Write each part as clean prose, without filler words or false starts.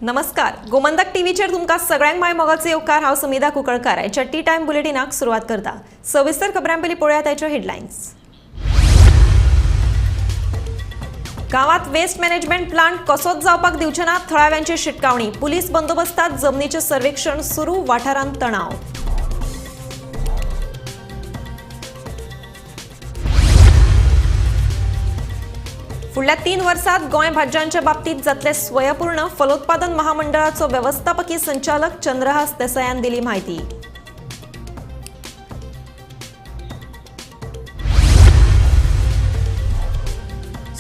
नमस्कार, गोमंतक टीव्हीचेर तुमकां सगळ्यांक माय मोगाचो येवकार। हांव सुमिता कुंकळकार। आयच्या टी टाइम बुलेटिनाक सुरवात करता। सविस्तर खबरां पयलीं पळोवया ताच्यो हेडलायन्स। गांवांत वेस्ट मॅनेजमेंट प्लांट कसोच जावपाक दिवचे ना, थळाव्यांची शिटकावणी। पुलीस बंदोबस्तांत जमनीचें सर्वेक्षण सुरू, वाठारांत तणाव। फुडल्या 3 वर्सांत गोंय भाज्यांच्या बाबतींत जातले स्वयंपूर्ण। फलोत्पादन महामंडळाचो वेवस्थापकीय संचालक चंद्रहास देसायान दिली माहिती।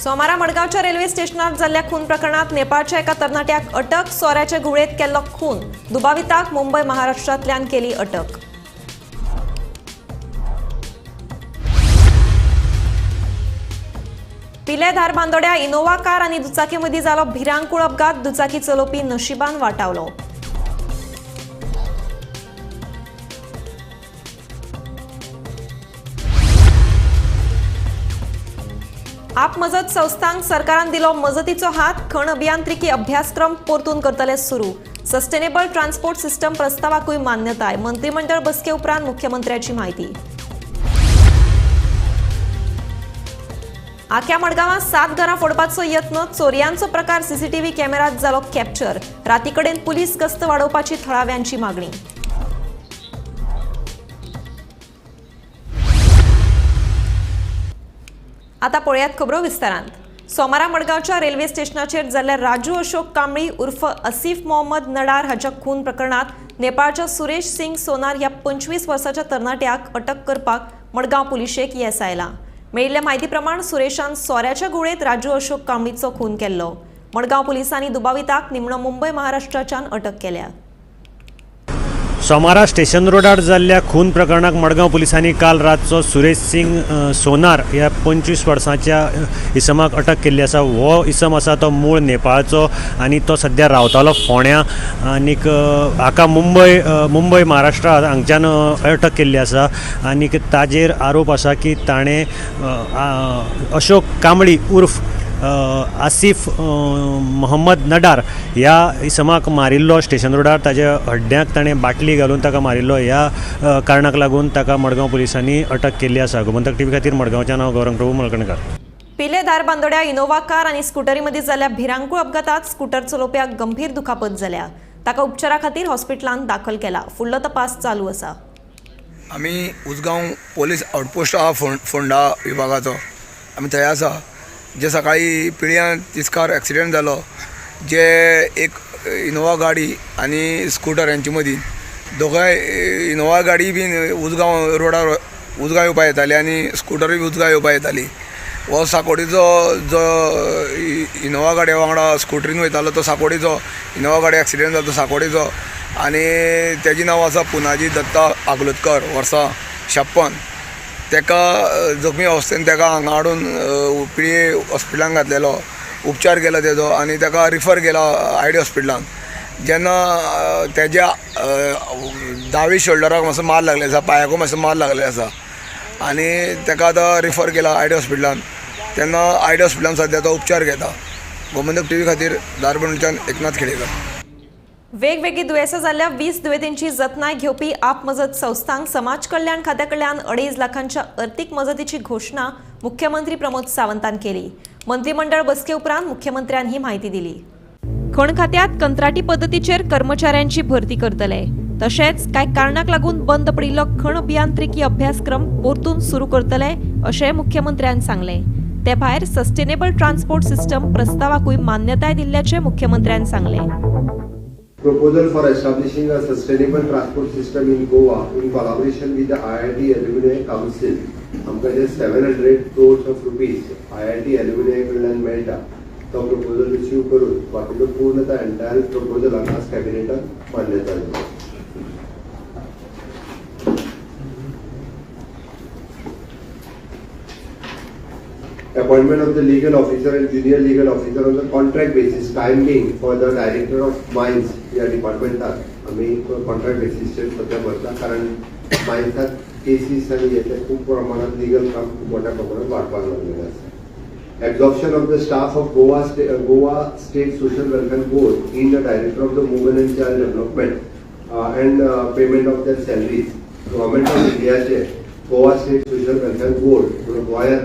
सोमारा मडगांवच्या रेल्वे स्टेशनार जाल्ल्या खून प्रकरणात नेपाळच्या एका तरणाट्याक अटक। सोऱ्याचे घुळेत केल्लो खून, दुबाविताक मुंबय महाराष्ट्रांतल्यान केली अटक। पिले धारबांदोड्या इनोवा कार आनी दुचाकी मदीं जालो भिरांकूळ अपघात। दुचाकी चलोवपी नशिबान वाटावलो। आप मजत संस्थांक सरकारान दिलो मजतीचो हात। खण अभियांत्रिकी अभ्यासक्रम परतून करतले सुरू। सस्टेनेबल ट्रान्सपोर्ट सिस्टम प्रस्तावाकूय मान्यताय। मंत्रिमंडळ बसके उपरांत मुख्यमंत्र्याची माहिती। आख्या मडगांवां 7 घरां फोडपाचो यत्न। चोरयांचो प्रकार सीसीटीव्ही कॅमेरात जालो कॅप्चर। रातीकडेन पुलीस गस्त वाडोवपाची थळाव्यांची मागणी। आता पळयात खबरो विस्तारांत। सोमारा मडगांवच्या रेल्वे स्टेशनाचेर जाल्ल्या राजू अशोक कांबळी उर्फ असीफ मोहम्मद नडार हाच्या खून प्रकरणात नेपाळच्या सुरेश सिंग सोनार ह्या 25 वर्साच्या तरणाट्याक अटक करपाक मडगांव पुलिशेक येस आयला। मेळिल्ल्या म्हायती प्रमाण सुरेशान सोऱ्याच्या गुळेत राजू अशोक कांबळीचो खून केल्लो। मडगांव पुलिसांनी दुबाविताक निमणो मुंबय महाराष्ट्राच्यान अटक केल्या। सोमारा स्टेशन रोडार जाल्ल्या खून प्रकरणाक मडगांव पुलिसांनी काल रातचो सुरेश सिंग सोनार ह्या 25 वर्सांच्या इसमाक अटक केल्ली आसा। हो इसम आसा तो मूळ नेपाळचो आनी तो सध्या रावतालो फोंड्या आनीक हाका मुंबय महाराष्ट्रा हांगच्यान अटक केल्ली आसा। आनीक ताजेर आरोप आसा की ताणें अशोक कांबळी उर्फ आसिफ मोहम्मद नडार ह्या इसमाक मारिल्लो। स्टेशन रोडार ताज्या हड्ड्याक ताणें बाटली घालून ताका मारिल्लो। ह्या कारणाक लागून ताका मडगांव पुलिसांनी अटक केल्ली आसा। गोमंतक टीव्ही खातीर मडगांवच्यान हांव गौरंग प्रभू मलकणकार। पिले धारबांदोड्या इनोवा कार आनी स्कूटरी मदीं जाल्ल्या भिरांकूळ अपघातात स्कूटर चलोवप्याक गंभीर दुखापत जाल्या। ताका उपचारा खातीर हॉस्पिटलांत दाखल केला। फुडलो तपास चालू आसा। आमी उसगांव पोलीस आउटपोस्ट आहा फोंडा विभागाचो, आमी थंय आसा। जे सकाळी पिळयान तिस्कार ॲक्सिडेंट जालो, जे एक इनोवा गाडी आनी स्कूटर यांचे मदीं दोगांय इनोवा गाडी बी उसगांव रोडार उसगांव येवपा येताली आनी स्कूटरूय बी उसगांव येवपा येताली। हो साकोडीचो जो इनोवा गाडये वांगडा स्कूटरीन वयतालो तो साकोडीचो इनोवा गाडी ॲक्सिडेंट जालो तो साकोडीचो। आनी तेजें नांव आसा पुनाजी दत्ता आगलोदकर, वर्सां 56। तेका जखमी अवस्थेन तेका हांगा हाडून पिळये हॉस्पिटलांत घातलेलो, उपचार केलो तेजो आनी तेका रिफर केला आयडी हॉस्पिटलांत। जेन्ना तेज्या दावे शोल्डराक मातसो मार लागले आसा, पांयाकूय मातसो मार लागले आसा आनी तेका आतां रिफर केला आयडी हॉस्पिटलांत। तेन्ना आयडी हॉस्पिटलांत सद्या तो उपचार घेता। गोमंतक टीव्ही खातीर धारबांदोड्याच्यान एकनाथ खेडेकर। वेगवेगळी दुयेंसां जाल्ल्या 20 दुयेंतींची जतनाय घेवपी आप मजत संस्थांक समाज कल्याण खात्या कडल्यान 2.5 लाखांच्या अर्थीक मजतीची घोशणा मुख्यमंत्री प्रमोद सावंतान केली। मंत्रिमंडळ बसके उपरांत मुख्यमंत्र्यान ही माहिती दिली। खण खात्यात कंत्राटी पद्दतीचेर कर्मचाऱ्यांची भरती करतले। तशेंच कांय कारणाक लागून बंद पडिल्लो खण अभियांत्रिकी अभ्यासक्रम परतून सुरू करतले अशें मुख्यमंत्र्यान सांगले। ते भायर सस्टेनेबल ट्रान्सपोर्ट सिस्टम प्रस्तावाकूय मान्यताय दिल्ल्याचें मुख्यमंत्र्यान सांगले। Proposal for establishing a sustainable transport system in Goa in collaboration with the IIT Alumni Council. आमकां 700 crores of rupees IIT Alumni कडल्यान मेळटा। तो प्रपोजल रिसीव करून बाकीचो पूर्णतः एंटायर प्रपोजल आज कॅबिनेटान मान्यताय दिली। Appointment of the legal officer and junior legal officer on the contract basis, time being for the director of mines या डिपार्टमेंटात आम्ही कॉन्ट्रॅक्ट बेसिसचेर सध्या भरता, कारण मायन्सात केसीस आनी हेचे खूब प्रमाणात लिगल काम खूब मोठ्या प्रमाणात वाडपाक लागलेलें आसा। absorption of the staff of Goa State Social Welfare Board in the Director of the Women and Child Development and payment of their salaries. Government of India Goa State Social Welfare Board गोंयांत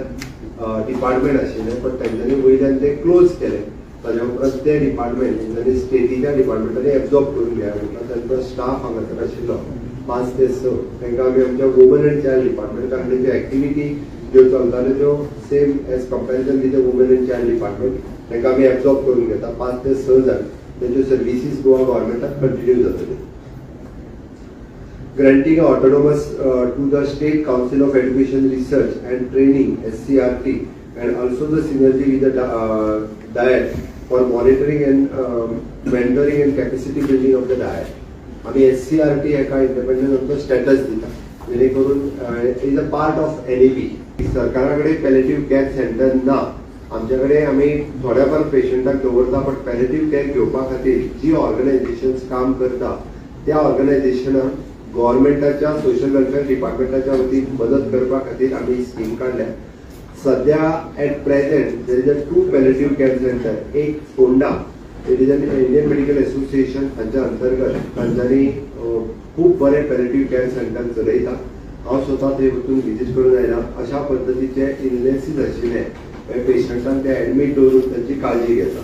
department आशिल्लें पण तेंच्यांनी वयल्यान ते close केले. ताज्या उपरांत ते डिपार्टमेंट तेंच्यांनी स्टेटीच्या डिपार्टमेंटांनी एब्जॉर्ब करून घेवया म्हटलं. तांचो स्टाफ हांगासर आशिल्लो 5 ते 6 तांकां आमी आमच्या वुमन एंड चायल्ड डिपार्टमेंटान ज्यो एक्टिविटी ज्यो चलताल्यो त्यो same as comparison with the woman and child department तांकां आमी एब्जॉर्ब करून घेता. 5 ते 6 जाण तेंच्यो सर्विसीस गोवा गव्हर्मेंटाक कंटिन्यू जातल्यो. Granting autonomous to the State Council of Education Research and Training (SCRT) and also the synergy with the DIET for monitoring and mentoring and capacity building of the DIET. आम्ही SCRT एका independent status दिता जेणे करून is a part of NAP. सरकाराकडे palliative care centre ना. आमच्याकडे आम्ही थोड्याफार पेशंटाक दवरता पण पॅलेटिव्ह केअर घेवपा खातीर जी ऑर्गनायझेशन्स काम करता त्या ऑर्गनायझेशनाक गव्हर्मेंटाच्या सोशल वेलफेअर डिपार्टमेंटाच्या वतीन मदत करपा खातीर आमी स्कीम काढल्या. सध्या at present there is a 2 palliative care centre. एक Ponda it is an Indian medical association हांच्या अंतर्गत तांच्यांनी खूप बरे पॅलेटिव्ह केअर सेंटर चलयता. हांव स्वता थंय वचून विजीट करून आयला. अशा पद्दतीचे इलनेसीस आशिल्ले पेशंटांक ते एडमीट दवरून तांची काळजी घेता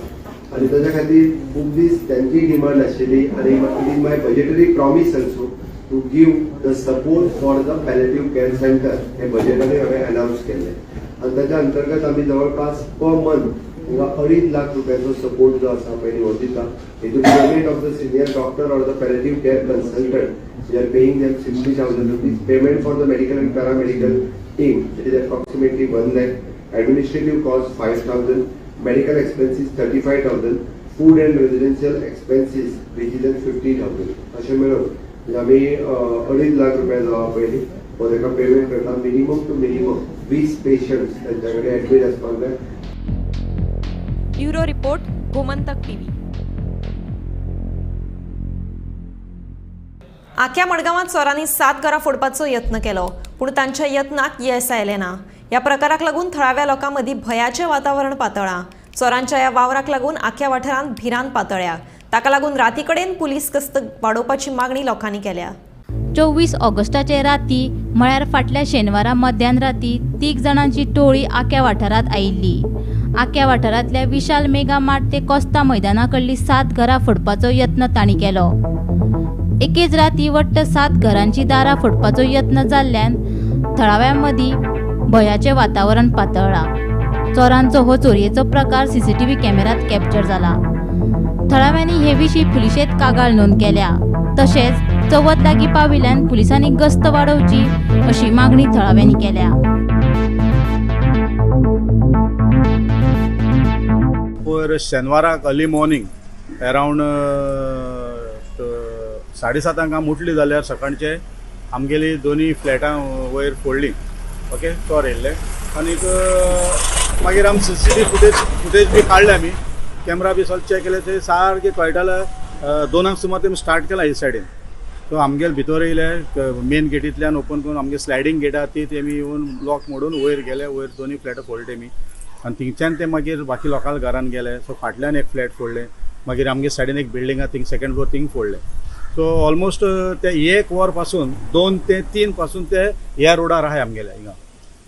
आनी ताच्या खातीर खूब दीस त्यांची डिमांड आशिल्ली आनी it is my budgetary promise also to give the support for the palliative care center. हे बजेटाने हांवें अनाउन्स केले आनी ताच्या अंतर्गत आमी जवळपास पर मंथ हिंगा 2.5 लाख रुपयाचो सपोर्ट जो आसा पळय हो दिता. हितून payment of the senior doctor or the palliative care consultant we are paying them 60,000 rupees. Payment for the medical and paramedical team it is approximately 1 lakh. Administrative cost 5,000. Medical expenses 35,000. Food and residential expenses which is 50,000. अशें मेळून आम्ही 2.5 लाख रुपया जावा पयलीं हो ताका payment करता. Minimum to minimum 20 patients त्यांच्याकडे admit आसपाक जाय. Bureau report Gomantak TV. आख्या मडगांवांत चोरांनी 7 घरां फोडपाचो यत्न केलो पूण तांच्या यत्नाक येस आयलें ना. ह्या प्रकाराक लागून थळाव्या लोकां मदीं भयाचें वातावरण पातळ्ळां. चोरांच्या ह्या वावराक लागून आख्या वाठारांत भिरांत पातळ्ळ्या. ताका लागून राती कडेन पुलीस गस्त वाडोवपाची मागणी लोकांनी केल्या. 24 ऑगस्टाचे राती म्हळ्यार फाटल्या शेनवारा मध्यान राती 3 जाणांची टोळी आख्या वाठारांत आयिल्ली. आख्या वाठारांतल्या विशाल मेगा मार्ट ते कोस्ता मैदाना कडली 7 घरां फोडपाचो यत्न तांणी केलो. एकेच राती वट्ट 7 घरांची दारां फोडपाचो यत्न जाल्ल्यान थळाव्यां मदीं भयाचें वातावरण पातळ्ळां. चोरांचो हो चोरयेचो प्रकार CCTV कॅमेरात कॅप्चर जाला. थळाव्यांनी हे विशीं पुलिशेंत कागाळ नोंद केल्या. तशेंच चवथ लागीं पाविल्ल्यान पुलिसांनी गस्त वाडोवची अशी मागणी थळाव्यांनी केल्या. शेनवाराक अर्ली मॉर्निंग अरावंड 7:30 हांव उठली जाल्यार सकाळचे आमगेली दोनी फ्लॅटां वयर फोडली. ओके चोर येयल्ले आनीक मागीर आमी CCTV फुटेज बी काडले. आमी कॅमेरा बी सगळे चॅक केले ते सारके कळटालें 2 सुमार तेमी स्टार्ट केला हे सायडीन. सो आमगेले भितर येयले मेन गेटींतल्यान ओपन करून आमगे स्लायडींग गेट आहा ती तेमी येवन लॉक मोडून वयर गेले. वयर दोनी फ्लॅट फोडले तेमी आनी थिंगच्यान ते मागीर बाकी लोकांक घरान गेले. सो फाटल्यान एक फ्लॅट फोडले. मागीर आमगे सायडीन एक बिल्डींग आहा थिंग 2nd फ्लोर थिंग फोडले. सो ऑलमोस्ट ते 1 वर पासून 2 ते 3 पासून ते ह्या रोडार आहाय आमगेल्या हिंगा.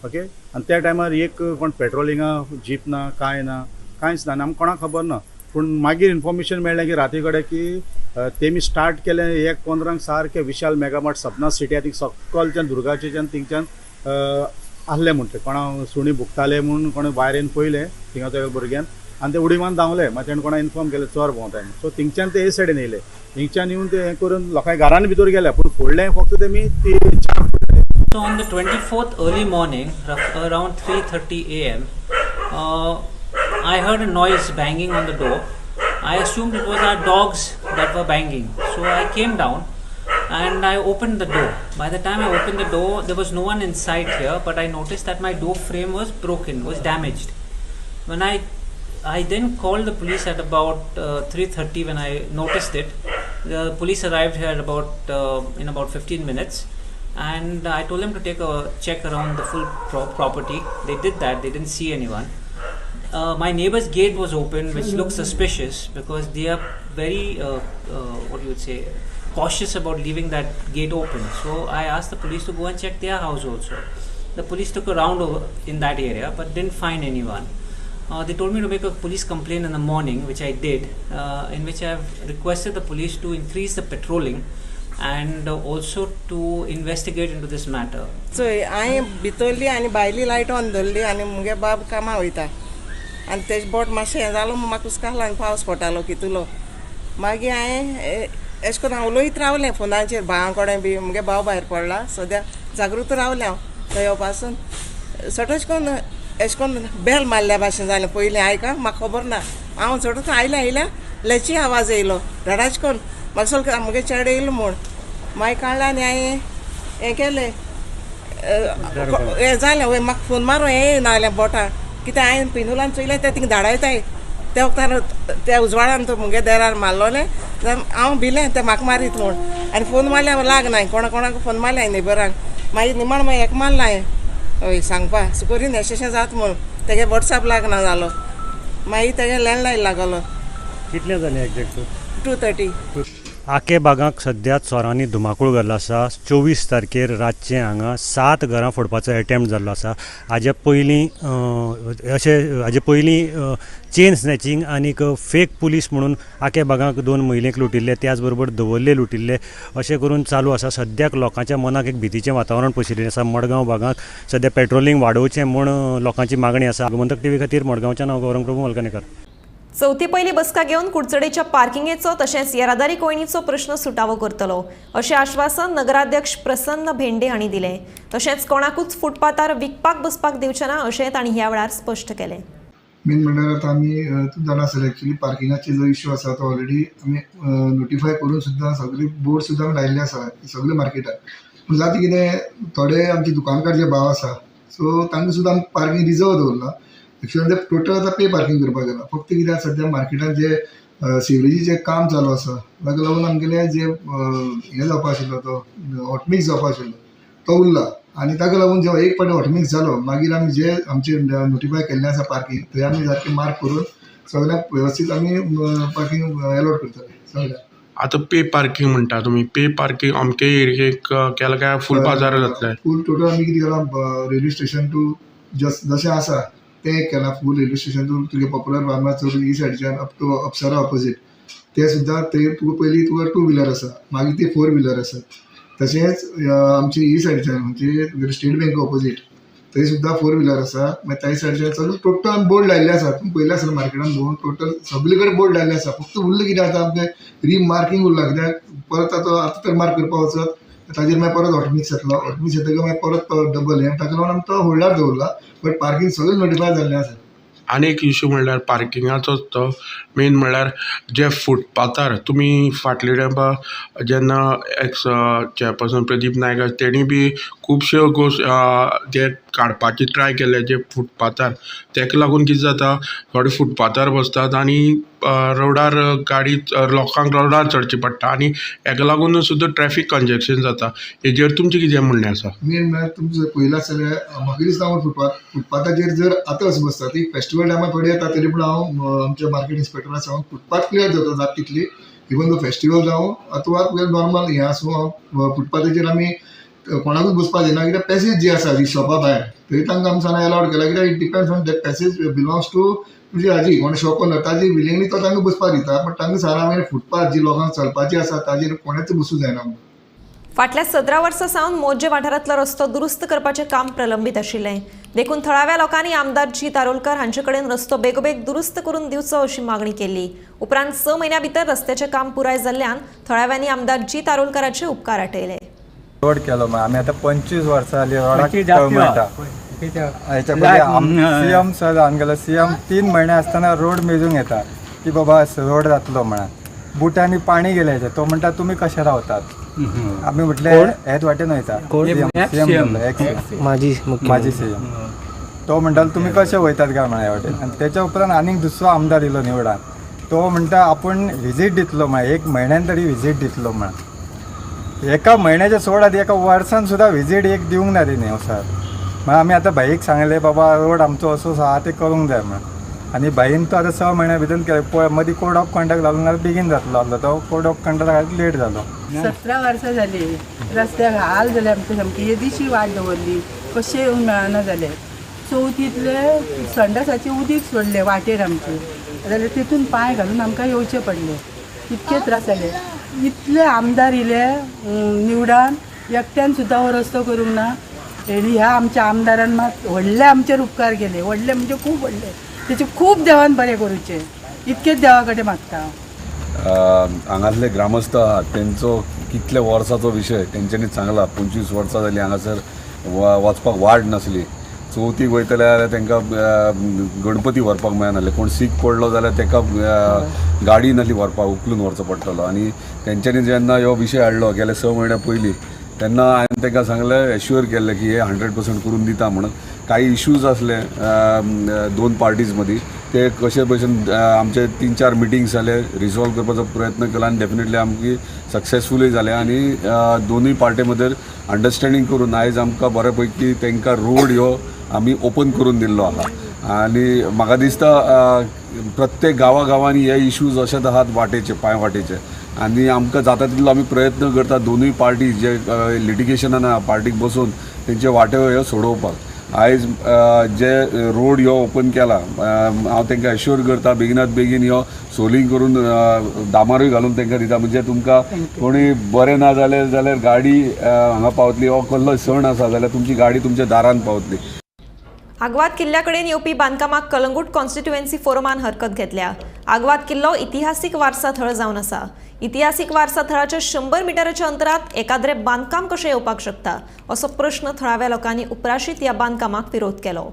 ओके आनी त्या टायमार एक कोण पेट्रोलिंगा जीप ना कांय ना कांयच ना. आमकां कोणाक खबर ना पूण मागीर इन्फॉर्मेशन मेळ्ळें की राती कडेन की तेमी स्टार्ट केलें 1:15 सारकें विशाल मेगामार्ट सपना सिटी आहा थिंग सकलच्यान दुर्गाचेच्यान थिंगच्यान आहले म्हणटा कोणा सुणी भुकताले म्हूण कोणें भायर येवन पयलें थिंगा त्या भुरग्यान आनी ते उडी मारून धांवले. मागीर तेणें कोणा इन्फॉर्म केलें चोर भोंवताय. सो थिंगच्यान ते हे सायडीन येयले. थिंगच्यान येवन ते हें करून लोकांनी घरान भितर गेले पूण फोडलें फक्त तेमी 4 फोडले. So on the 24th early morning, around 3:30 a.m., I heard a noise banging on the door. I assumed it was our dogs that were banging. So I came down and I opened the door. By the time I opened the door, there was no one inside here, but I noticed that my door frame was broken, was damaged. When I then called the police at about 3:30 when I noticed it. The police arrived here in about 15 minutes. And I told them to take a check around the full property. They did that. They didn't see anyone. my neighbor's gate was open, which looked suspicious because they are very, what you would say, cautious about leaving that gate open. So I asked the police to go and check their house also. The police took a round over in that area but didn't find anyone. They told me to make a police complaint in the morning, which I did, in which I have requested the police to increase the patrolling and also to investigate into this matter. So हांवें भितरली आनी भायली light on दवरली आनी मुगे बाब कामां वयता आनी तेज बोट मातशें हें जालो म्हाका हुस्कालो आनी पावस पडटालो कितलो मागीर हांवें एशें कोन्न हांव उलयत रावलें फोनाचेर भावा कडेन बी मुगे भाव भायर पडला सद्या जागृत रावलें हांव थंय येवपासून सटोच कोन्न एशें कोन्न बेल मारल्या भाशेन जालें पयलीं आयका म्हाका खबर ना हांव सटोच आयल्या लची आवाज येयलो धडाच कोन्न म्हाका सोल मुगे चेडो येयलो म्हूण मागीर काडला आनी हांवें हें केलें हें जालें वय म्हाका फोन मारूं हें येना जालें बोटां कित्याक हांवें पिनुलान चोयलें तें थिंगा धाडायताय त्या वक्तार त्या उजवाडान तो मुगे देरार मारलोलें जाल्यार हांव भिलें तें म्हाका मारीत म्हूण आनी फोन मारल्यार लागना कोणाक फोन मारलें हांवें नेबरांक मागीर निमाण मागीर हेका मारला हांवें हय सांगपा सुकोरीन अशें जाता म्हूण तेगे वॉट्सॅप लागना जालो मागीर तेगे लँडलायन लागलो कितले जाले एग्जॅक्ट 2:30 आखे भागाक सद्या चोरांनी धुमाकूळ घाल्लो आसा 24 तारखेर रातचे हांगा 7 घरां फोडपाचो एटेम्प्ट जाल्लो आसा हाजे पयलीं चेन स्नॅचिंग आनीक फेक पुलीस म्हणून आखे भागाक 2 महिलेक लुटिल्ले त्याच बरोबर दवरले लुटिल्ले अशें करून चालू आसा सद्याक लोकांच्या मनाक एक भितीचें वातावरण पशिल्लें आसा मडगांव भागाक सद्या पेट्रोलिंग वाडोवचें म्हूण लोकांची मागणी आसा गोमंतक टीव्ही खातीर मडगांवच्यान हांव गौरंग प्रभू मलकानेकर चवथी पहिली बसका घेवन कुडचडेच्या पार्किंगेचो तशेंच येरादारी कोयणीचो प्रश्न सुटावो करतलो अशें आश्वासन नगराध्यक्ष प्रसन्न भेंडे हांणी दिलें तशेंच कोणाकूच फुटपाथार विकपाक बसपाक दिवचे ना अशें तांणी ह्या वेळार स्पश्ट केलें मेन म्हणल्यार आतां आमी जाणा आसतलें एक्चुअली पार्किंगाचे जो इश्यू आसा तो ऑलरेडी आमी नोटिफाय करून सुद्दां सगळे बोर्ड सुद्दां लायल्ले आसा सगळे मार्केटाक पूण जाता कितें थोडे आमचे दुकानकार जे भाव आसा सो तांकां सुद्दां आमी पार्किंग रिजर्व दवरला एक्चुअली ते टोटल आतां पे पार्किंग करपाक गेला फक्त कित्याक सद्या मार्केटान जे सिवरेजीचें काम चालू आसा ताका लागून आमगेले जे हें जावपा आशिल्लो तो हॉटमिक्स जावपा आशिल्लो तो उरला आनी ताका लागून जेव्हा एक फावटी हॉटमिक्स जालो मागीर आमी जे आमचे नोटिफाय केल्लें आसा पार्किंग थंय आमी सारकें मार्क करून सगळ्यांक वेवस्थीत आमी पार्किंग एलॉट करतले सगळ्यांक आतां पे पार्किंग म्हणटा तुमी पे पार्किंग अमके एरियेक केलें काय फूल बाजार जातलें फूल टोटल आमी कितें केलां रेल्वे स्टेशन टू जशें आसा तें केलां फूल रेल्वे स्टेशन टू तुगे पॉप्युलर फार्मार चड ई सायडीच्यान अप टू अप्सरा ऑपोजीट ते सुद्दां ते तुका पयलीं तुका 2 व्हिलर आसा मागीर ते 4 व्हिलर आसा तशेंच आमचे ई सायडीच्यान म्हणजे स्टेट बँक ऑपोजीट थंय सुद्दां 4 व्हिलर आसा मागीर त्या सायडीच्यान सगळें टोटल बोर्ड लायल्ले आसा तुमी पयलें आसलें मार्केटान भोंवून टोटल सगळे कडेन बोर्ड लायल्ले आसा फक्त उरलें कितें आतां आमचें रिमार्किंग उरलां कित्याक परत आतां तर मार्क करपाक वचत ताजेर मागीर परत हॉटमिक्स येतलो हॉटमिक्स येतकीर मागीर परत डबल हें ताका लागून आमी तो होल्डार दवरला बट पार्किंग सगळें नोटिफाय जाल्लें आसा आनी एक इश्यू म्हणल्यार पार्किंगाचोच तो मेन म्हणल्यार जे फुटपाथार तुमी फाटले टायमा जेन्ना एक्स चेअरपर्सन प्रदीप नायक तेणी बी खुबश्यो जे काडपाची ट्राय केले जे फुटपाथार तेका लागून कितें जाता थोडे फुटपाथार बसतात आनी रोडार गाडी लोकांक रोडार चडची पडटा आनी हेका लागून सुद्दां ट्रॅफीक कंजेक्शन जाता हेजेर तुमचें कितें म्हणणें आसा मेन म्हणल्यार तुमचें पयलें आसलें म्हाका दिसता फुटपाथाचेर जर आतां अशें बसता ती फेस्टिवल टायमार थोडी येता तरी पूण हांव आमच्या मार्केट इन्स्पेक्टराक सांगून फुटपाथ क्लियर जाता तितली इवन दो फेस्टिवल जावं अथवा नॉर्मल हें आसूं फुटपाथाचेर आमी कोणाकूच बसपाक दिना कित्याक पॅसेज जी आसा जी शॉपा भायर थंय तांकां आमी सांगून एलावड केला कित्याक it depends on that passage belongs to तुजी हाजी कोण शॉप ताजी विलिंगली तो तांकां बसपाक दिता बट तांकां सांगला मागीर फुटपाथ जी लोकांक चलपाची आसा ताजेर कोणेच बसूं जायना फाटल्या 17 वर्सां सावन मोर्जे वाठारांतलो रस्तो दुरुस्त करपाचें काम प्रलंबीत आशिल्लें देखून थळाव्या लोकांनी आमदार जी तारोलकर हांचे कडेन रस्तो बेगोबेग दुरुस्त करून दिवचो अशी मागणी केली उपरांत 6 म्हयन्या भितर रस्त्याचें काम पुराय जाल्ल्यान थळाव्यांनी आमदार जी तारोलकराचे उपकार आठयले रोड केलो आमी आतां 25 वर्सां जालीं रोडाक मेळटा हेच्या पयलीं सीएम सर जावन गेलो सीएम 3 म्हयने आसतना रोड मेजूंक येता की बाबा रोड जातलो म्हणून बुटांनी पाणी गेले तो म्हणटा तुमी कशे रावतात आमी म्हटलें हेच वाटेन वयता माजी सीएम तो म्हणटालो तुमी कशे वयतात काय म्हणून ह्या वाटेन आनी तेच्या उपरांत आनीक दुसरो आमदार येयलो निवडान तो म्हणटा आपूण विजीट दितलो म्हण 1 म्हयन्यान तरी विजीट दितलो म्हणून एका म्हयन्याच्या सोडात एका वर्सान सुद्दां विजीट एक दिवंक ना तेणी सर मग आमी आतां भाईक सांगलें बाबा रोड आमचो असो आसा ते करूंक जाय म्हणून आनी भाईन तो आतां 6 म्हयन्या भितर केलें मदीं कोड ऑफ कंडक्ट लागलो नाल्यार बेगीन जातलो आसलो तो कोड ऑफ कंडक्ट लेट जालो 17 वर्सां जाली रस्त्याक हाल जाले आमचे सामकी येदीशी वाट दवरली कशें येवंक मेळना जालें चवथीतले संडासाचें उदीक सोडलें वाटेर आमचे जाल्यार तितून पांय घालून आमकां येवचें पडलें इतके त्रास जाले इतले आमदार इले निवडान एकट्यान सुद्दां हो रस्तो करूंक ना हेणी ह्या आमच्या आमदारान मात व्हडले आमचेर उपकार केले व्हडले म्हणजे खूब व्हडले तेचे खूब देवान बरें करूचें इतकेच देवा कडेन मागता हांगासले ग्रामस्थ आहात तेंचो कितले वर्साचो विशय तेंच्यांनी सांगला 25 वर्सां जालीं हांगासर वचपाक वाट नासली चवथीक वयतले जाल्यार तांकां गणपती व्हरपाक मेळनासलें कोण सीक पडलो जाल्यार ताका गाडी नासली व्हरपाक उखलून व्हरचो पडटलो आनी तेंच्यांनी जेन्ना हो विशय हाडलो गेल्या 6 म्हयन्या पयलीं तेन्ना हांवें तांकां सांगलें एश्युअर केल्लें की हे 100% करून दिता म्हणून काही इश्यूज असले 2 पार्टीज मदीं ते कशे भशेन आमचे 3-4 मिटिंग्स जाले रिसॉल्व करपाचो प्रयत्न केला आनी डेफिनेटली आमची सक्सेसफुलूय जाले आनी दोनूय पार्टी मदीं अंडरस्टँडींग करून आयज आमकां बरे पैकी तांकां रोड ह्यो आमी ओपन करून दिल्लो आहा आनी म्हाका दिसता प्रत्येक गांवांनी हे इश्यूज अशेच आहात वाटेचे पांय वाटेचे आनी आमकां जाता तितलो आमी प्रयत्न करता दोनूय पार्टी जे लिटिगेशनान पार्टीक बसून तेंचे वाट्यो ह्यो सोडोवपाक आयज जे रोड ह्यो ओपन केला हांव तांकां एश्युअर करता बेगिनात बेगीन ह्यो सोलिंग करून दामारूय घालून तांकां दिता म्हणजे तुमकां कोणी बरें ना जाल्यार गाडी हांगा पावतली हो कसलो सण आसा जाल्यार तुमची गाडी तुमच्या दारान पावतली आग्वाद किल्ल्याकडेन येवपी बांदकामाक कलंगूट कॉन्स्टिट्युएन्सी फोरमान हरकत घेतल्या आग्वाद किल्लो इतिहासीक वारसा थळ जावन आसा इतिहासीक वारसा थळाच्या 100 मिटराच्या अंतरात एकाद्रें बांदकाम कशें येवपाक शकता असो प्रश्न थळाव्या लोकांनी उपराशीत ह्या बांदकामाक विरोध केलो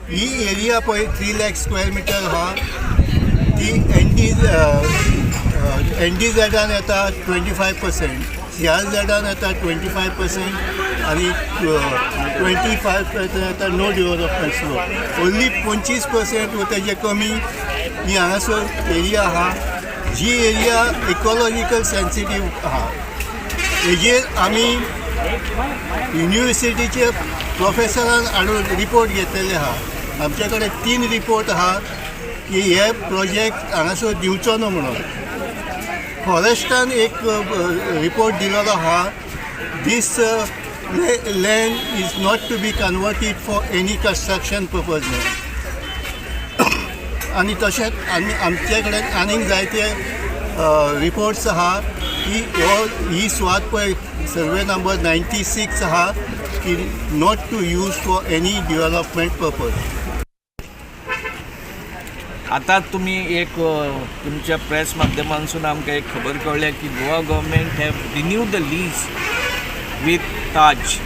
ही एरिया पळय 3 लाख स्क्वेअर मिटर आहा ती एनडीझेडान येता 25% CRZान येता 25% आनी 25% येता नो डेव्हलपमेंट स्लो ओन्ली 25% व तेजे कमी ही हांगासर एरिया आहा जी एरिया इकॉलॉजिकल सेन्सिटीव आहा हेजेर आमी युनिवर्सिटीचे प्रोफेसरान हाडून रिपोर्ट घेतलेले आहा आमचे कडेन 3 रिपोर्ट आहा की हे प्रोजेक्ट हांगासर दिवचो न्हू म्हणून फॉरेस्टान एक रिपोर्ट दिलेलो आहा this land is not to be converted for any construction purpose आनी तशेंच आमचे कडेन आनीक जायते रिपोर्ट्स आहा की ही स्वात पळय सर्वे नंबर 96 आहा की not to use for any development purpose आता तुम्ही एक तुमच्या प्रेस माध्यमांसून आमकां एक खबर कळ्ळ्या की Goa government have renewed the lease with Taj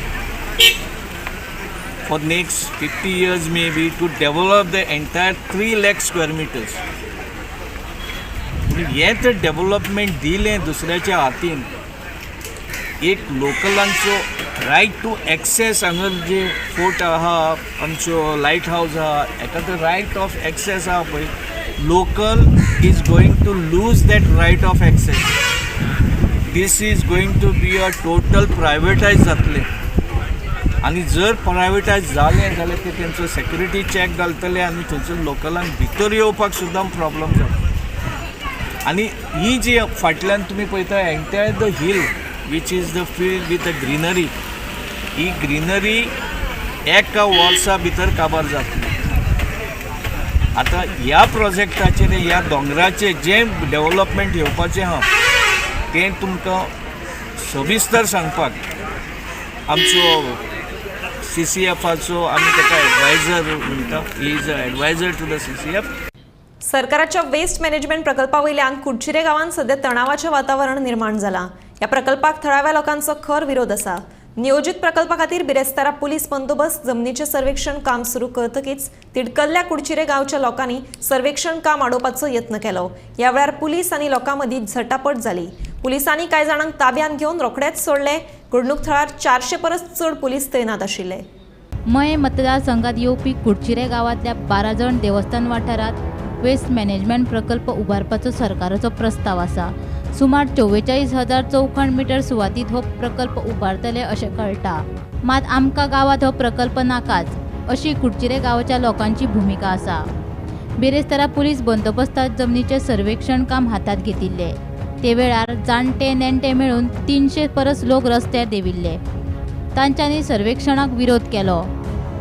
for next 50 years maybe to develop the entire 3 lakh square meters. हे तर डेव्हलपमेंट दिलें दुसऱ्याच्या हातीन एक लोकलांचो रायट टू एक्सेस हांगा जे फोर्ट आहा आमच्यो लायट हावज आहा हेका तर रायट ऑफ एक्सेस आहा पळय local is going to lose that right of access this is going to be a total privatise जातलें आनी जर प्रायवेटायज जालें जाल्यार ते तेंचो सेक्युरिटी चॅक घालतले आनी थंयसर लोकलांक भितर येवपाक सुद्दां प्रॉब्लम जाता आनी ही जी फाटल्यान तुमी पळयता entire the hill which is the field with the greenery he greenery एका वर्सा भितर काबार जातली आतां ह्या प्रोजेक्टाचेर ह्या दोंगराचें जें डेव्हलपमेंट येवपाचें आहा तें तुमकां सविस्तर सांगपाक आमचो CCFाचो आमी ताका एडवायझर म्हणटा he is a adviser to the CCF सरकाराच्या वेस्ट मॅनेजमेंट प्रकल्पावयल्यान कुडचिरे गांवांत सध्या तणावाचें वातावरण निर्माण जालां ह्या प्रकल्पाक थळाव्या लोकांचो खर विरोध आसा नियोजीत प्रकल्पा खातीर बिरेस्तारा पुलीस बंदोबस्त जमनीचें सर्वेक्षण काम सुरू करतकीच तिडकल्ल्या कुडचिरे गांवच्या लोकांनी सर्वेक्षण काम आडोवपाचो यत्न केलो ह्या वेळार पुलीस आनी लोकां मदीं झटापट जाली पुलिसांनी कांय जाणांक ताब्यात घेवन रोखडेच सोडले घडणूक थळार 400 परस चड पुलीस तैनात आशिल्ले मये मतदारसंघात येवपी कुडचिरे गांवांतल्या 12 जण देवस्थान वाठारांत वेस्ट मॅनेजमेंट प्रकल्प उबारपाचो सरकाराचो प्रस्ताव आसा सुमार 44,000 चौखण मिटर सुवातीत हो प्रकल्प उबारतले अशें कळटा मात आमकां गांवांत हो प्रकल्प नाकाच अशी कुडचिरे गांवच्या लोकांची भुमिका आसा बेरेस्तारा पुलीस बंदोबस्तात जमनीचे सर्वेक्षण काम हातात घेतिल्ले. ते वेळार जाणटे नेणटे मेळून 300 परस लोक रस्त्यार देविल्ले. तांच्यांनी सर्वेक्षणाक विरोध केलो.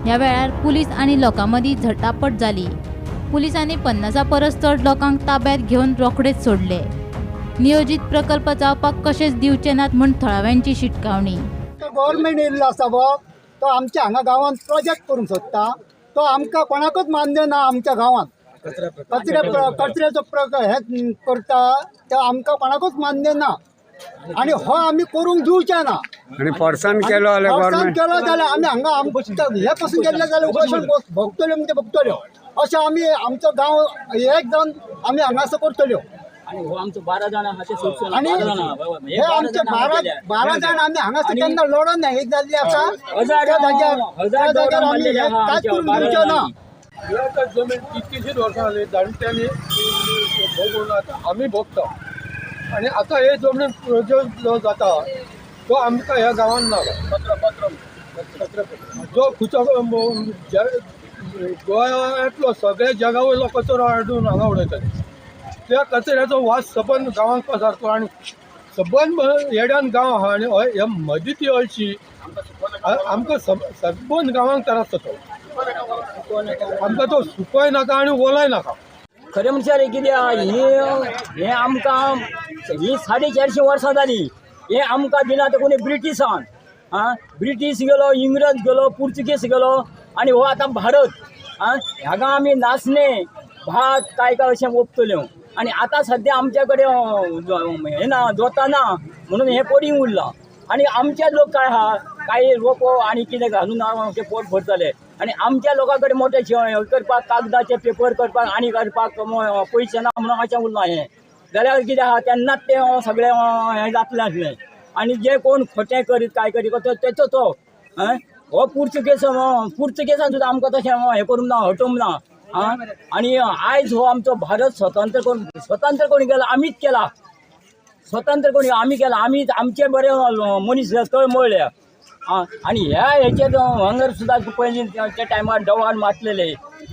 ह्या वेळार पुलीस आनी लोकां मदीं झटापट जाली. पुलिसांनी 50 परस चड लोकांक ताब्यात घेवन रोखडेच सोडले. नियोजित प्रकल्प जावपाक कशेंच दिवचे नात म्हूण थळाव्यांची शिटकावणी. गव्हर्मेंट येयल्लो आसा तो आमच्या हांगा गांवांत प्रोजेक्ट करूंक सोदता. तो आमकां कोणाकूच मान्य ना. आमच्या गांवांत कचऱ्याचो हे करता तो आमकां कोणाकूच मान्य ना आणि हो आमी करूंक दिवचे ना. आणि फोर्सान केलो जाल्यार आमी हांगा हे पासून गेल्ले जाल्यार उपोशण भोगतल्यो म्हणजे भोगतल्यो अशें आमी आमचो गांव एक जावन आमी हांगासर करतल्यो. आणि हो आमचो 12 जाण आहा ते सोडून आणि हे आमचे 12 जाण आमी हांगासर केन्ना लढोन हे जाल्ली आसा. त्या जाग्यार आमी कांयच करून दिवचे ना. जमीन कितकीशीच वर्सां जाली जाणट्यांनी भोगून आमी भोगता आणि आता हे जमनीन प्रोजेक्ट जो जाता तो आमकां ह्या गांवांत ना. जो खुचो गोंयांतलो सगळे जगा वयलो कचरो हाडून हांगा उडयतात. त्या कचऱ्याचो वास सबंद गांवांत पसारतो आणि सबंद येड्यान गांव आहा आनी हे मदीं ती हळशी आमकां सबंद गांवांक त्रास जाता. आमकां तो सुकोय नाका आनी ओलाय नाका. खरें म्हणल्यार कितें हें आमकां ही 450 वर्सां जालीं. हें आमकां दिलां तें कोणी ब्रिटिशान. ब्रिटीश गेलो, इंग्रज गेलो, पुर्तुगीज गेलो आनी हो आतां भारत. हांगा आमी नाचणे भात काय अशें ओंपतल्यो आनी आतां सद्या आमचे कडेन हें ना जोता ना म्हणून हें पडींग उरलां. आनी आमचे लोक काय आहा काही रोपो आनी कितें घालून ते पोट भरतले आनी आमच्या लोकां कडेन मोठे हे करपाक कागदाचे पेपर करपाक आनी करपाक पयशे ना म्हणून अशें उरलां. हें जाल्यार कितें आहा तेन्नाच तें सगळें हें जातलें आसलें. आनी जे कोण खोटें करीत काय करीत तेचो तो हो पुर्तुगेजान सुद्दां आमकां तशें हें करूंक ना, हटोवंक ना. आनी आयज हो आमचो भारत स्वतंत्र कोणी केला, आमीच केला. स्वतंत्र कोणी आमी केला. आमी आमचे बरे मनीस तळमळ्ळे. आनी ह्या हेचेर हांगर सुद्दां पयलीं त्या टायमार डवान मारलेले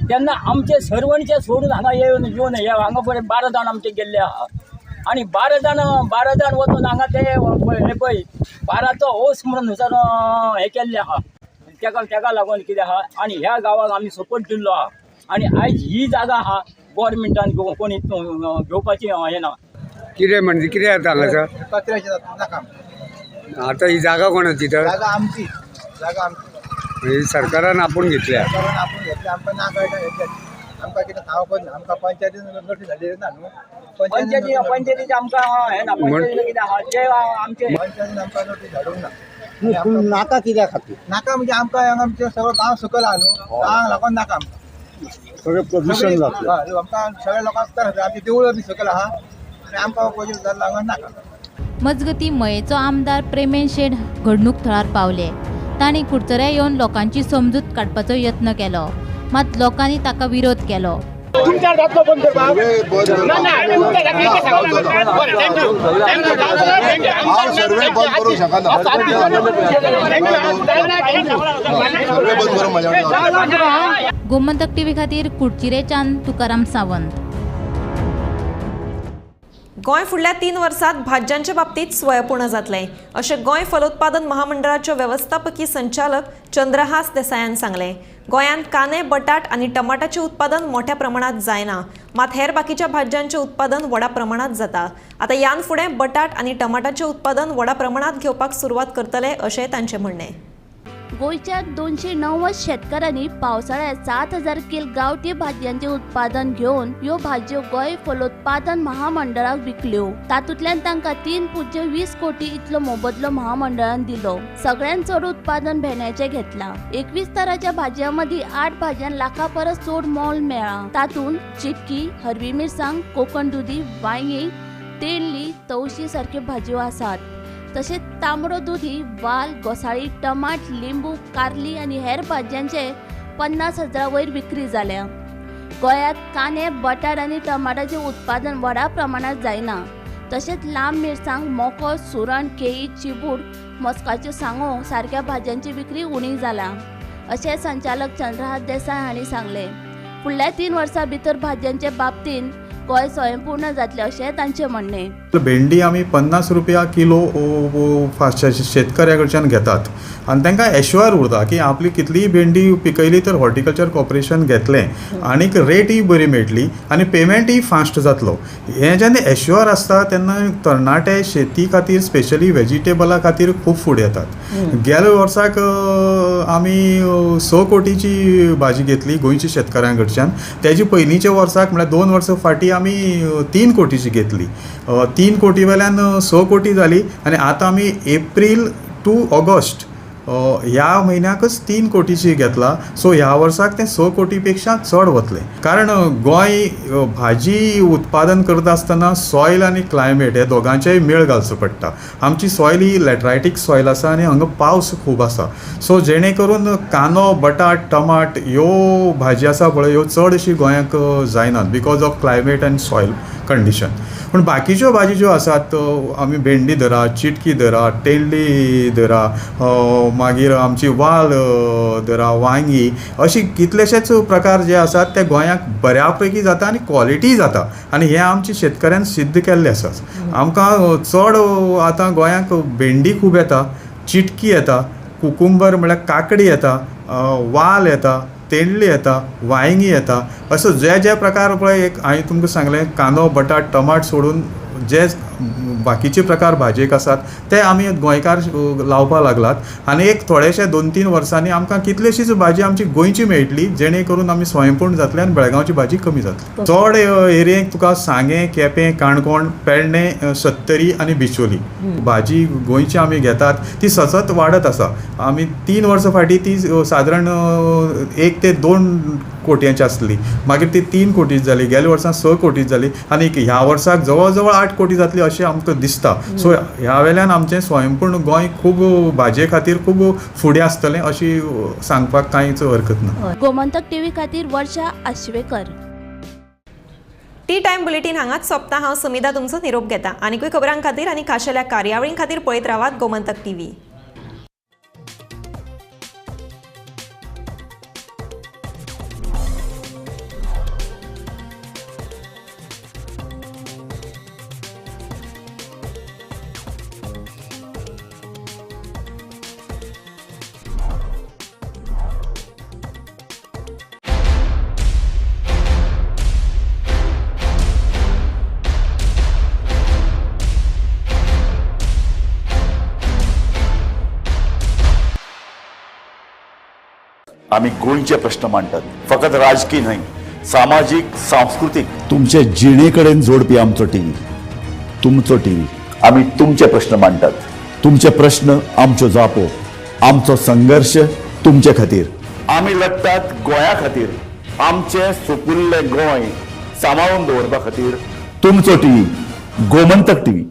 तेन्ना आमचे सर्वणचे सोडून हांगा येवन हे हांगा बरे 12 जाण आमचे गेल्ले आहा. आनी 12 जाण वचून हांगा ते हे पळय 12चो ओस म्हणून थंयसर हे केल्ले आहा. तेका लागून कितें आहा आनी ह्या गांवाक आमी सपोर्ट दिल्लो आहा. आनी आयज ही जागा आहा गोवोरमेंटान कोणी घेवपाची हें ना. कितें म्हणजे कितें जाता हांगासर कचऱ्याचे नाका. आता ही जागा कोणाची तर जागा आमची. ही सरकारान आपूण घेतल्या. आपण घेतल्या आमकां ना कळटा. आमकां कितें खावप ना. आमकां पंचायतीन नोटीस जाली ना न्हू. पंचायतीचे आमकां हें ना. पंचायतीन कितें आहा जे आमचे पंचायतीन आमकां नोटीस धाडूंक ना. नाका कित्याक खातीर नाका म्हणजे आमकां आमचे सगळो गांव सकयल आहा न्हू. गांवांक लागून नाका आमकां. सगळें प्रदूशण जातलें. आमकां सगळ्या लोकांक त्रास. आमची देवळां बी सकयल आहा आनी आमकां प्रोजेक्ट जाल्लो लागून नाका. मजगती मयेचो आमदार प्रेमेन शेट घडणूक थळार पावले. तांणी कुडचऱ्या येवन लोकांची समजूत काडपाचो यत्न केलो, मात लोकांनी ताका विरोध केलो. गोमंतक टीव्ही खातीर कुडचिरेच्यान तुकाराम सावंत. गोंय फुडल्या 3 वर्सांत भाज्यांच्या बाबतीत स्वयंपूर्ण जातलें अशें गोंय फलोत्पादन महामंडळाचे वेवस्थापकीय संचालक चंद्रहास देसायान सांगलें. गोंयांत कांदे, बटाट आनी टमाटाचें उत्पादन मोठ्या प्रमाणात जायना, मात हेर बाकीच्या भाज्यांचें उत्पादन व्हडा प्रमाणात जाता. आता यान फुडें बटाट आनी टमाटाचें उत्पादन व्हडा प्रमाणात घेवपाक सुरवात करतले अशें तांचें म्हणणें. गोंयच्या 290 शेतकऱ्यांनी पावसाळ्यात 7000 किल गांवठी भाजयांचे उत्पादन घेऊन ह्यो भाजयो गोंय फलोत्पादन महामंडळाक विकल्यो. तातूंतल्यान तांकां 3.20 कोटी इतलो मोबदलो महामंडळान दिलो. सगळ्यांत चड उत्पादन भेंड्याचें घेतलां. 21 तरांच्या भाजयां मदीं 8 भाजयांक लाखा परस चड मोल मेळ्ळा. तातूंत चिटकी, हरवी मिरसांग, कोकण दुदी, वांगी, तेंडली, तवशी सारक्यो भाजयो आसात. तशेंच तांबडो दुधी, वाल, घोसाळी, टमाट, लिंबू, कारली आनी हेर भाजयांचे 50,000 वयर विक्री जाल्या. गोंयांत कांदे, बटाट आनी टमाटाचें उत्पादन व्हडा प्रमाणात जायना. तशेंच लांब मिरसांग, मोको, सुरण, केळी, चिबूड, मोस्काच्यो सांगो सारक्या भाजयांची विक्री उणी जाला अशें संचालक चंद्रहास देसाय हांणी सांगलें. फुडल्या 3 वर्सां भितर भाजयांचे बाबतींत गोंय स्वयंपूर्ण जातले अशें तांचें म्हणणें. भेंडी आमी 50 रुपया किलो शेतकऱ्या कडच्यान घेतात आनी तांकां एश्युअर उरता की आपली कितलीय भेंडी पिकयली तर हॉर्टिकल्चर कॉर्पोरेशन घेतलें आनीक रेटय बरी मेळटली आनी पेमेंटय फास्ट जातलो. हें जेन्ना एश्युअर आसता तेन्ना तरणाटे शेती खातीर स्पेशली व्हेजिटेबला खातीर खूब फुडें येतात. गेल्या वर्साक आमी 6 कोटीची भाजी घेतली गोंयच्या शेतकऱ्यां कडच्यान. तेजे पयलींच्या वर्साक म्हळ्यार 2 वर्सां फाटीं आमी 3 कोटीची घेतली. 3 कोटी वेल्यान 6 कोटी जाली आनी आतां आमी एप्रील टू ऑगस्ट ह्या म्हयन्याकच 3 कोटीची घेतला. सो ह्या वर्साक तें 6 कोटी पेक्षा चड वतलें. कारण गोंय भाजी उत्पादन करता आसतना सॉयल आनी क्लायमेट हे दोगांचेय मेळ घालचो पडटा. आमची सॉयल ही लॅटरायटीक सॉयल आसा आनी हांगा पावस खूब आसा. सो जेणे करून कांदो बटाट टमाट ह्यो भाजी आसा पळय ह्यो चड अशी गोंयाक जायनात because of climate end soil condition. पूण बाकीच्यो भाजी ज्यो आसात आमी भेंडी धरा, चिटकी धरा, तेंडली धरा, मागीर आमची वाल धरा, वांगी अशी कितलेशेच प्रकार जे आसात ते गोंयाक बऱ्या पैकी जाता आनी क्वॉलिटी जाता आनी हें आमच्या शेतकऱ्यान सिद्ध केल्लें आसा. आमकां चड आतां गोंयाक भेंडी खूब येता, चिटकी येता, कुकुंबर म्हळ्यार काकडी येता, वाल येता, तेंडली येता, वांयगी येता. असो जे प्रकार पळय एक हांवें तुमकां सांगलें कांदो बटाट टमाट सोडून जे बाकीचे प्रकार भाजयेक आसात ते आमी गोंयकार लावपाक लागलात आनी एक थोडेशे 2-3 वर्सांनी आमकां कितलेशीच भाजी आमची गोंयची मेळटली जेणे करून आमी स्वयंपूर्ण जातले आनी बेळगांवची भाजी कमी जातली. चड एरियेक तुका सांगे, केपें, काणकोण, पेडणें, सत्तरी आनी बिचोली भाजी गोंयची आमी घेतात ती सतत वाडत आसा. आमी 3 वर्सां फाटीं ती सादारण 1 ते 2 कोटयांची आसली, मागीर ती 3 कोटी जाली, गेल्या वर्सा 6 कोटी जाली आनी ह्या वर्साक जवळ जवळ 8 कोटी जातली अशें आमकां दिसता. सो ह्या वेल्यान आमचें स्वयंपूर्ण गोंय खूब भाजये खातीर खूब फुडें आसतलें अशी सांगपाक कांयच हरकत ना. गोमंतक टीव्ही खातीर वर्षा आश्वेकर. टी टायम बुलेटिन हांगाच सोंपता. हांव समिधा तुमचो निरोप घेता. आनीकूय खबरां खातीर आनी खाशेल्या कार्यावळीं खातीर पळयत रावात गोमंतक टीव्ही. आम्ही गोंयचे प्रश्न मांडटात, फकत राजकीय न्हय, सामाजीक सांस्कृतिक तुमचे जिणेकडेन जोडपी आमचो टीव्ही. तुमचो टीव्ही. आम्ही तुमचे प्रश्न मांडटात. तुमचे प्रश्न आमच्यो जापो. आमचो संघर्ष तुमचे खातीर. आम्ही लढटात गोंया खातीर. आमचे सोपुल्ले गोंय सांबाळून दवरपा खातीर. तुमचो टीव्ही गोमंतक टीव्ही.